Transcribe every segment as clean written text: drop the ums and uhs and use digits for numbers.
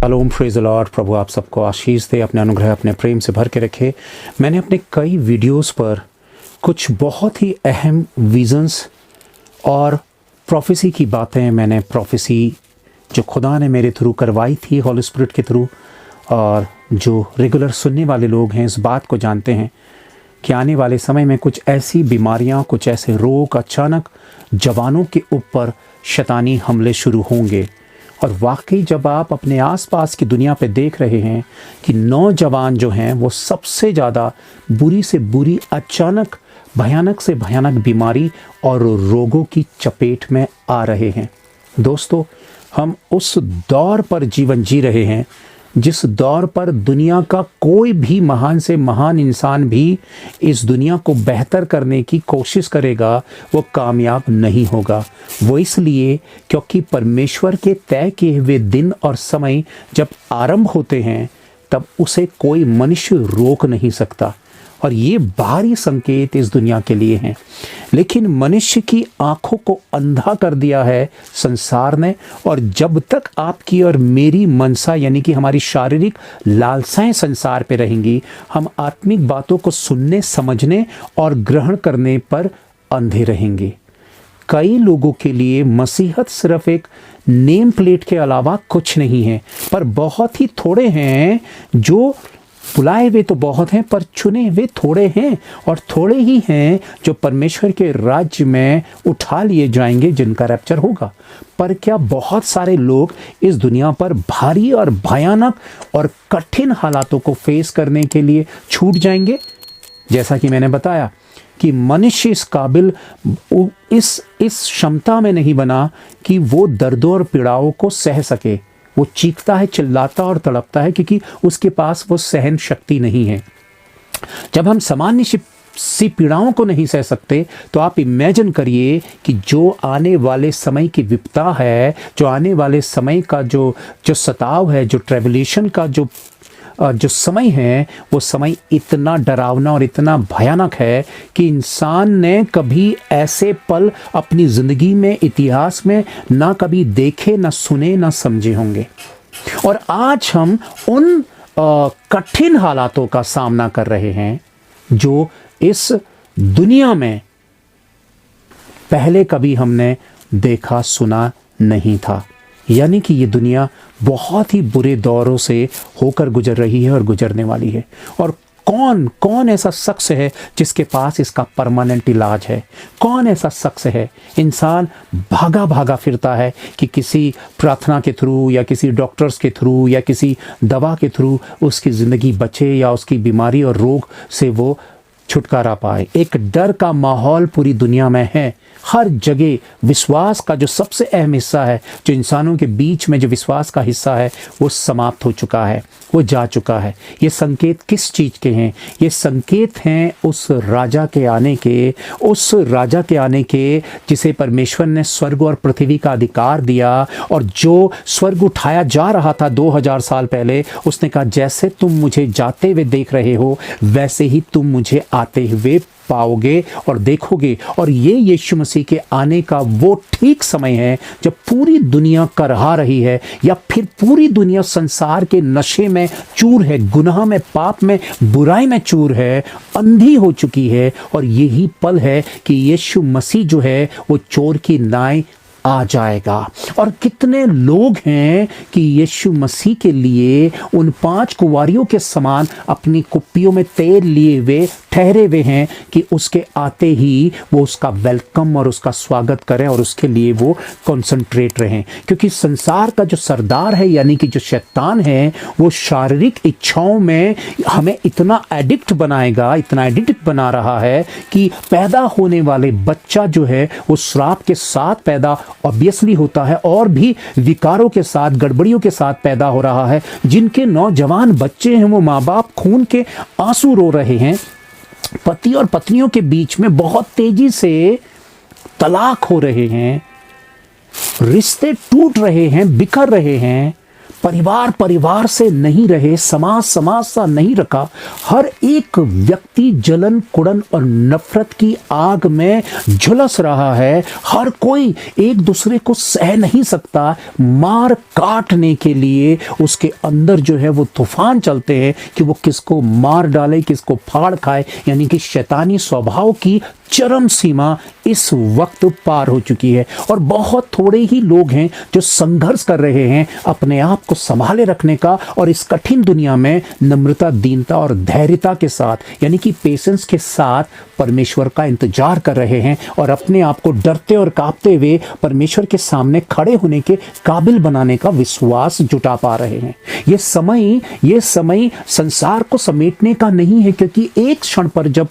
Shalom, praise the Lord. प्रभु आप सबको आशीष दे, अपने अनुग्रह अपने प्रेम से भर के रखे। मैंने अपने कई वीडियोस पर कुछ बहुत ही अहम विजन्स और प्रोफेसी की बातें मैंने प्रोफेसी जो खुदा ने मेरे थ्रू करवाई थी हॉली स्पिरिट के थ्रू, और जो रेगुलर सुनने वाले लोग हैं इस बात को जानते हैं कि आने वाले समय में कुछ ऐसी बीमारियां, कुछ ऐसे रोग अचानक जवानों के ऊपर शैतानी हमले शुरू होंगे। और वाकई जब आप अपने आसपास की दुनिया पे देख रहे हैं कि नौजवान जो हैं वो सबसे ज़्यादा बुरी से बुरी अचानक भयानक से भयानक बीमारी और रोगों की चपेट में आ रहे हैं। दोस्तों, हम उस दौर पर जीवन जी रहे हैं जिस दौर पर दुनिया का कोई भी महान से महान इंसान भी इस दुनिया को बेहतर करने की कोशिश करेगा, वो कामयाब नहीं होगा। वो इसलिए क्योंकि परमेश्वर के तय किए हुए दिन और समय जब आरंभ होते हैं तब उसे कोई मनुष्य रोक नहीं सकता। और ये बाहरी संकेत इस दुनिया के लिए हैं, लेकिन मनुष्य की आंखों को अंधा कर दिया है संसार ने। और जब तक आपकी और मेरी मनसा यानी कि हमारी शारीरिक लालसाएं संसार पे रहेंगी, हम आत्मिक बातों को सुनने, समझने और ग्रहण करने पर अंधे रहेंगे। कई लोगों के लिए मसीहत सिर्फ एक नेम प्लेट के अलावा कुछ नहीं है, पर बहुत ही थोड़े हैं जो बुलाए हुए तो बहुत हैं पर चुने हुए थोड़े हैं, और थोड़े ही हैं जो परमेश्वर के राज्य में उठा लिए जाएंगे, जिनका रैप्चर होगा। पर क्या बहुत सारे लोग इस दुनिया पर भारी और भयानक और कठिन हालातों को फेस करने के लिए छूट जाएंगे? जैसा कि मैंने बताया कि मनुष्य इस काबिल, इस क्षमता में नहीं बना कि वो दर्दों और पीड़ाओं को सह सके। वो चीखता है, चिल्लाता और तड़पता है क्योंकि उसके पास वो सहन शक्ति नहीं है। जब हम सामान्य सी पीड़ाओं को नहीं सह सकते तो आप इमेजिन करिए कि जो आने वाले समय की विपदा है, जो आने वाले समय का जो सताव है, जो ट्रेबुलेशन का जो समय है, वो समय इतना डरावना और इतना भयानक है कि इंसान ने कभी ऐसे पल अपनी ज़िंदगी में, इतिहास में ना कभी देखे, ना सुने, ना समझे होंगे। और आज हम उन कठिन हालातों का सामना कर रहे हैं जो इस दुनिया में पहले कभी हमने देखा सुना नहीं था। यानी कि ये दुनिया बहुत ही बुरे दौरों से होकर गुजर रही है और गुजरने वाली है। और कौन कौन ऐसा शख्स है जिसके पास इसका परमानेंट इलाज है? कौन ऐसा शख्स है? इंसान भागा भागा फिरता है कि किसी प्रार्थना के थ्रू या किसी डॉक्टर्स के थ्रू या किसी दवा के थ्रू उसकी ज़िंदगी बचे या उसकी बीमारी और रोग से वो छुटकारा पाए। एक डर का माहौल पूरी दुनिया में है। हर जगह विश्वास का जो सबसे अहम हिस्सा है, जो इंसानों के बीच में जो विश्वास का हिस्सा है, वो समाप्त हो चुका है, वो जा चुका है। ये संकेत किस चीज़ के हैं? ये संकेत हैं उस राजा के आने के, उस राजा के आने के जिसे परमेश्वर ने स्वर्ग और पृथ्वी का अधिकार दिया। और जो स्वर्ग उठाया जा रहा था 2000 साल पहले, उसने कहा जैसे तुम मुझे जाते हुए देख रहे हो वैसे ही तुम मुझे आते हुए पाओगे और देखोगे। और ये यीशु मसीह के आने का वो ठीक समय है जब पूरी दुनिया करहा रही है, या फिर पूरी दुनिया संसार के नशे में चूर है, गुनाह में, पाप में, बुराई में चूर है, अंधी हो चुकी है। और यही पल है कि यीशु मसीह जो है वो चोर की नाई आ जाएगा। और कितने लोग हैं कि यीशु मसीह के लिए उन 5 कुंवारियों के समान अपनी कुप्पियों में तेल लिए हुए ठहरे हुए हैं कि उसके आते ही वो उसका वेलकम और उसका स्वागत करें और उसके लिए वो कंसंट्रेट रहें। क्योंकि संसार का जो सरदार है यानी कि जो शैतान है, वो शारीरिक इच्छाओं में हमें इतना एडिक्ट बनाएगा, इतना एडिक्ट बना रहा है कि पैदा होने वाले बच्चा जो है वो श्राप के साथ पैदा ऑब्वियसली होता है, और भी विकारों के साथ, गड़बड़ियों के साथ पैदा हो रहा है। जिनके नौजवान बच्चे हैं वो माँ बाप खून के आंसू रो रहे हैं। पति और पत्नियों के बीच में बहुत तेजी से तलाक हो रहे हैं, रिश्ते टूट रहे हैं, बिखर रहे हैं। परिवार परिवार से नहीं रहे, समाज समाज सा नहीं रखा, हर एक व्यक्ति जलन कुड़न और नफरत की आग में झुलस रहा है। हर कोई एक दूसरे को सह नहीं सकता, मार काटने के लिए उसके अंदर जो है वो तूफान चलते हैं कि वो किसको मार डाले, किसको फाड़ खाए। यानी कि शैतानी स्वभाव की चरम सीमा इस वक्त पार हो चुकी है और बहुत थोड़े ही लोग हैं जो संघर्ष कर रहे हैं अपने आप को संभाले रखने का और इस कठिन दुनिया में नम्रता, दीनता और धैर्यता के साथ, यानी कि पेशेंस के साथ परमेश्वर का इंतजार कर रहे हैं और अपने आप को डरते और कांपते हुए परमेश्वर के सामने खड़े होने के काबिल बनाने का विश्वास जुटा पा रहे हैं। ये समय संसार को समेटने का नहीं है, क्योंकि एक क्षण पर जब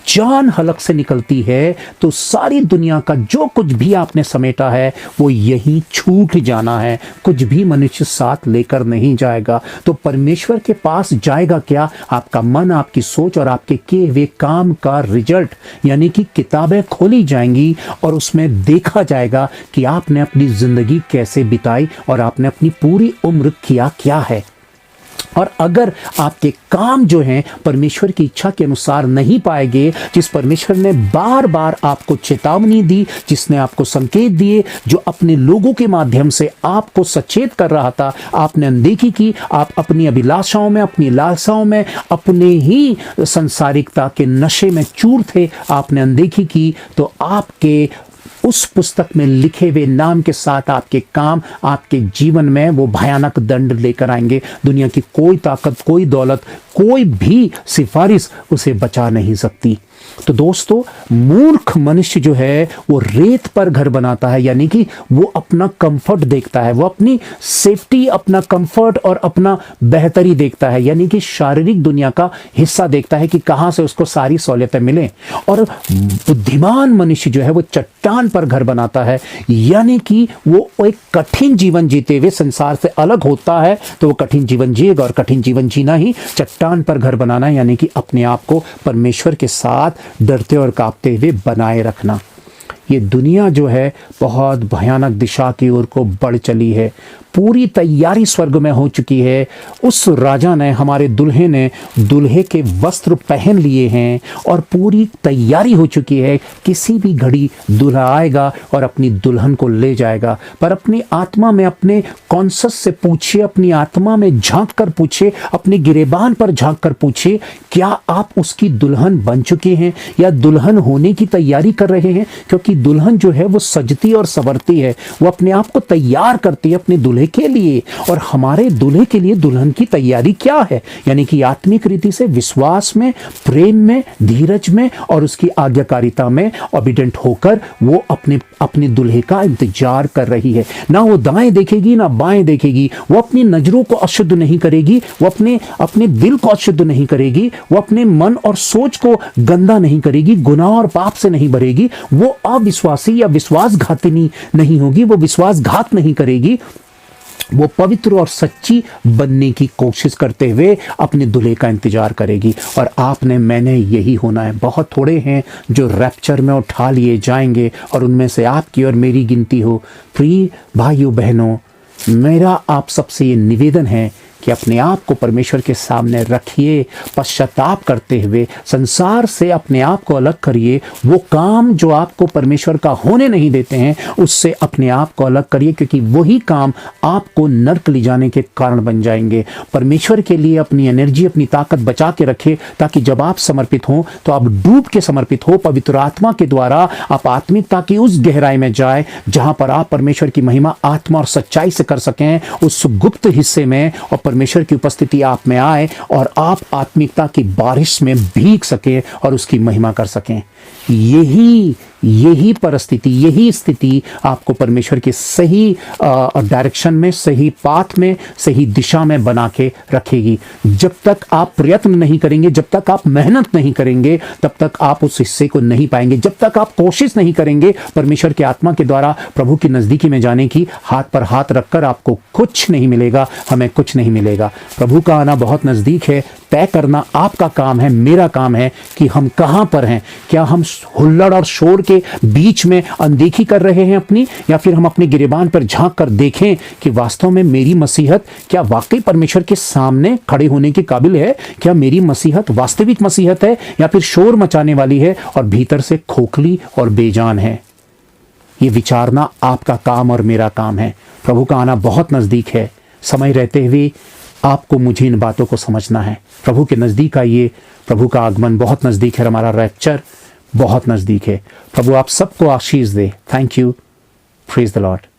जान हलक से निकलती है तो सारी दुनिया का जो कुछ भी आपने समेटा है वो यहीं छूट जाना है। कुछ भी मनुष्य साथ लेकर नहीं जाएगा। तो परमेश्वर के पास जाएगा क्या? आपका मन, आपकी सोच और आपके किए हुए काम का रिजल्ट, यानी कि किताबें खोली जाएंगी और उसमें देखा जाएगा कि आपने अपनी जिंदगी कैसे बिताई और आपने अपनी पूरी उम्र किया क्या है। और अगर आपके काम जो हैं परमेश्वर की इच्छा के अनुसार नहीं पाएंगे, जिस परमेश्वर ने बार बार आपको चेतावनी दी, जिसने आपको संकेत दिए, जो अपने लोगों के माध्यम से आपको सचेत कर रहा था, आपने अनदेखी की, आप अपनी अभिलाषाओं में, अपनी लालसाओं में, अपने ही संसारिकता के नशे में चूर थे, आपने अनदेखी की, तो आपके उस पुस्तक में लिखे हुए नाम के साथ आपके काम, आपके जीवन में वो भयानक दंड लेकर आएंगे। दुनिया की कोई ताकत, कोई दौलत, कोई भी सिफारिश उसे बचा नहीं सकती। तो दोस्तों, मूर्ख मनुष्य जो है वो रेत पर घर बनाता है, यानी कि वो अपना कंफर्ट देखता है, वो अपनी सेफ्टी, अपना कंफर्ट और अपना बेहतरी देखता है, यानी कि शारीरिक दुनिया का हिस्सा देखता है कि कहां से उसको सारी सहूलियतें मिले। और बुद्धिमान मनुष्य जो है वो चट्टान पर घर बनाता है, यानी कि वो एक कठिन जीवन जीते हुए संसार से अलग होता है तो वो कठिन जीवन जिएगा, और कठिन जीवन जीना ही चट्टान पर घर बनाना, यानी कि अपने आप को परमेश्वर के साथ डरते और कांपते हुए बनाए रखना। ये दुनिया जो है बहुत भयानक दिशा की ओर को बढ़ चली है। पूरी तैयारी स्वर्ग में हो चुकी है। उस राजा ने, हमारे दुल्हे ने दुल्हे के वस्त्र पहन लिए हैं और पूरी तैयारी हो चुकी है। किसी भी घड़ी दूल्हा आएगा और अपनी दुल्हन को ले जाएगा। पर अपनी आत्मा में, अपने कॉन्शस से पूछिए, अपनी आत्मा में झांक कर पूछिए, अपने गिरेबान पर झांक कर पूछिए, क्या आप उसकी दुल्हन बन चुके हैं या दुल्हन होने की तैयारी कर रहे हैं? क्योंकि दुल्हन जो है वो सजती और संवरती है, वो अपने आप को तैयार करती है अपने दूल्हे के लिए। और हमारे दूल्हे के लिए दुल्हन की तैयारी क्या है? यानी कि आत्मिक रीति से विश्वास में, प्रेम में, धीरज में और उसकी आज्ञाकारिता में ओबीडेंट होकर वो अपने दूल्हे का इंतजार कर रही है। ना वो दाएं देखेगी ना बाएं देखेगी, वो अपनी नजरों को अशुद्ध नहीं करेगी, वो अपने दिल को अशुद्ध नहीं करेगी, वो अपने मन और सोच को गंदा नहीं करेगी, गुनाह और पाप से नहीं भरेगी, वो अविश्वासी या विश्वासघातिनी नहीं होगी, वो विश्वासघात नहीं करेगी, वो पवित्र और सच्ची बनने की कोशिश करते हुए अपने दूल्हे का इंतजार करेगी। और आपने, मैंने यही होना है। बहुत थोड़े हैं जो रैप्चर में उठा लिए जाएंगे और उनमें से आपकी और मेरी गिनती हो। प्रिय भाइयों बहनों, मेरा आप सबसे ये निवेदन है कि अपने आप को परमेश्वर के सामने रखिए, पश्चाताप करते हुए संसार से अपने आप को अलग करिए। वो काम जो आपको परमेश्वर का होने नहीं देते हैं उससे अपने आप को अलग करिए, क्योंकि वही काम आपको नर्क ले जाने के कारण बन जाएंगे। परमेश्वर के लिए अपनी एनर्जी, अपनी ताकत बचा के रखिए, ताकि जब आप समर्पित हों तो आप डूब के समर्पित हो। पवित्र आत्मा के द्वारा आप आत्मिकता की उस गहराई में जाए जहां पर आप परमेश्वर की महिमा आत्मा और सच्चाई से कर सकें, उस गुप्त हिस्से में, और परमेश्वर की उपस्थिति आप में आए और आप आत्मिकता की बारिश में भीग सके और उसकी महिमा कर सकें। यही परिस्थिति, यही स्थिति आपको परमेश्वर के सही डायरेक्शन में, सही पाथ में, सही दिशा में बना के रखेगी। जब तक आप प्रयत्न नहीं करेंगे, जब तक आप मेहनत नहीं करेंगे, तब तक आप उस हिस्से को नहीं पाएंगे। जब तक आप कोशिश नहीं करेंगे परमेश्वर के आत्मा के द्वारा प्रभु की नजदीकी में जाने की, हाथ पर हाथ रखकर आपको कुछ नहीं मिलेगा, हमें कुछ नहीं मिलेगा। प्रभु का आना बहुत नजदीक है। तय करना आपका काम है, मेरा काम है कि हम कहां पर हैं। क्या हम हुल्लड़ और शोर के बीच में अनदेखी कर रहे हैं अपनी, या फिर हम अपने गिरेबान पर झांक कर देखें कि वास्तव में मेरी मसीहत क्या वाकई परमेश्वर के सामने खड़े होने के काबिल है? क्या मेरी मसीहत वास्तविक मसीहत है, या फिर शोर मचाने वाली है और भीतर से खोखली और बेजान है? ये विचारना आपका काम और मेरा काम है। प्रभु का आना बहुत नजदीक है। समय रहते हुए आपको मुझे इन बातों को समझना है। प्रभु के नजदीक आइए। प्रभु का आगमन बहुत नजदीक है। हमारा रैप्चर बहुत नजदीक है। प्रभु आप सबको आशीष दे। Thank you. Praise the Lord.